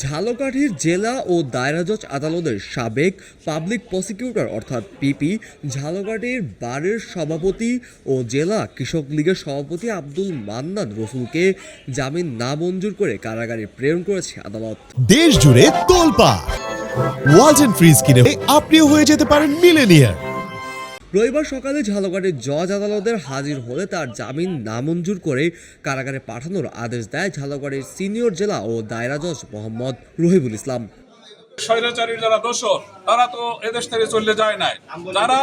ঝালকাঠির জেলা ও দায়রা জজ আদালতের সাবেক পাবলিক প্রসিকিউটর অর্থাৎ পিপি, ঝালকাঠির বারের সভাপতি ও জেলা কৃষক লীগের সভাপতি আব্দুল মান্নান রসুলকে জামিন নামঞ্জুর করে কারাগারে প্রেরণ করেছে আদালত। দেশ জুড়ে তোলপাড় ওয়ালটন ফ্রিজ কিনে আপনিও হয়ে যেতে পারেন মিলেনিয়ার। রবিবার সকালে ঝালকাঠির জজ আদালতের হাজির হলে তার জামিন নামঞ্জুর করে কারাগারে পাঠানোর আদেশ দেয় ঝালকাঠির সিনিয়র জেলা ও দায়রা জজ মোহাম্মদ রহিবুল ইসলাম। স্বৈরাচারীর যারা দোষর তারা তো এদেশ থেকে চলে যায় নাই, যারা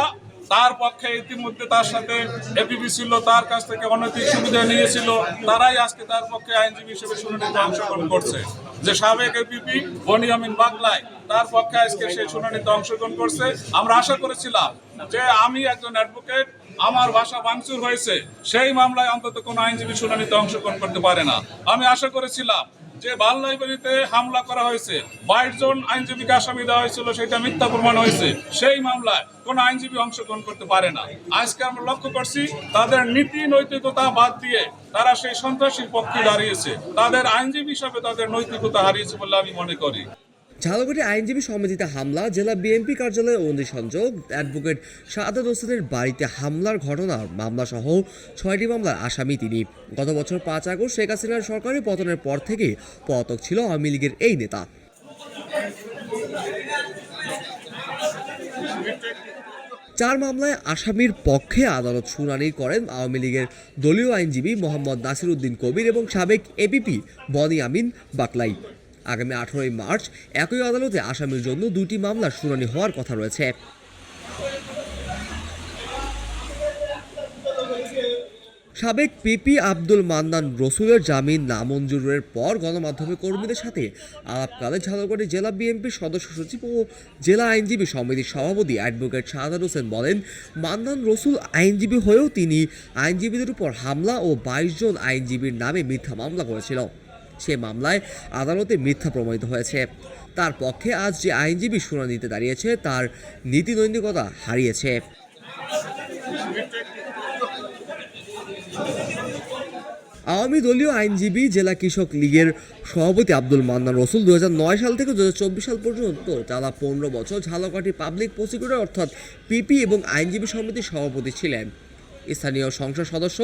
তার পক্ষে ইতিমধ্যে তার সাথে এপিপি ছিল, তার কাছ থেকে অনৈতিক সুবিধা নিয়েছিল, তারাই আজকে তার পক্ষে আইনজীবী হিসেবে শুনানিতে অংশগ্রহণ করছে। যে সাবেক এপিপি বনিয়ামিন বাকলাই, তার পক্ষে আজকে সেই শুনানিতে অংশগ্রহণ করছে। আমরা আশা করেছিলাম যে আমি একজন অ্যাডভোকেট, আমার ভাষা ভাঙচুর হয়েছে, সেই মামলায় অন্তত কোনো আইনজীবী শুনানিতে অংশগ্রহণ করতে পারে না। আমি আশা করেছিলাম যে বাল লাইব্রেরিতে হামলা করা হয়েছে, 22 জন আইনজীবীকে আসামি দেওয়া হয়েছিল, সেটা মিথ্যা প্রমাণ হয়েছে, সেই মামলায় কোনো আইনজীবী অংশগ্রহণ করতে পারে না। আজকে আমরা লক্ষ্য করছি তাদের নীতি নৈতিকতা বাদ দিয়ে তারা সেই সন্ত্রাসীর পক্ষে দাঁড়িয়েছে, তাদের আইনজীবী হিসাবে তাদের নৈতিকতা হারিয়েছে বলে আমি মনে করি। ঝালকাঠি আইনজীবী সমিতিতে হামলা, জেলা বিএনপি কার্যালয়ে অগ্নিসংযোগ, অ্যাডভোকেট শাহাদাত হোসেনের বাড়িতে হামলার ঘটনার মামলা সহ 6টি মামলার আসামি তিনি। গত বছর 5 আগস্ট শেখ হাসিনার সরকারি পতনের পর থেকে পলাতক ছিল আওয়ামী লীগের এই নেতা। 4 মামলায় আসামির পক্ষে আদালত শুনানি করেন আওয়ামী লীগের দলীয় আইনজীবী মোহাম্মদ নাসির উদ্দিন কবির এবং সাবেক এপিপি বনিয়ামিন বাকলাই। আগামী 18 মার্চ একই আদালতে আসামির জন্য 2টি মামলার শুনানি হওয়ার কথা রয়েছে। সাবেক পিপি আব্দুল মান্নান রসুলের জামিন নামঞ্জুরের পর গণমাধ্যমে কর্মীদের সাথে আলাপকালে ঝালকাঠি জেলা বিএনপির সদস্য সচিব ও জেলা আইনজীবী সমিতির সভাপতি অ্যাডভোকেট শাহাদাত হোসেন বলেন, মান্নান রসুল আইনজীবী হয়েও তিনি আইনজীবীদের উপর হামলা ও 22 জন আইনজীবীর নামে মিথ্যা মামলা করেছিল। সে মামলায় আদালতে মিথ্যা প্রমাণিত হয়েছে। তার পক্ষে আজ যে আইনজীবী শুনানিতে দাঁড়িয়েছে তার নীতি নৈতিকতা হারিয়েছে। আওয়ামী দলীয় আইনজীবী জেলা কৃষক লীগের সভাপতি আব্দুল মান্নান রসুল 2009 সাল থেকে 2024 সাল পর্যন্ত টানা 15 বছর ঝালকাঠি পাবলিক প্রসিকিউটর অর্থাৎ পিপি এবং আইনজীবী সমিতির সভাপতি ছিলেন। স্থানীয় সংসদ সদস্য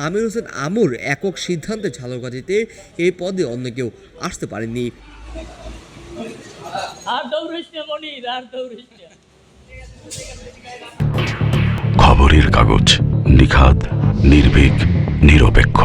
আমির হোসেন আমুর একক সিদ্ধান্তে ঝালকাঠিতে এই পদে অন্য কেউ আসতে পারেননি। খবরের কাগজ, নিখাত, নির্ভীক, নিরপেক্ষ।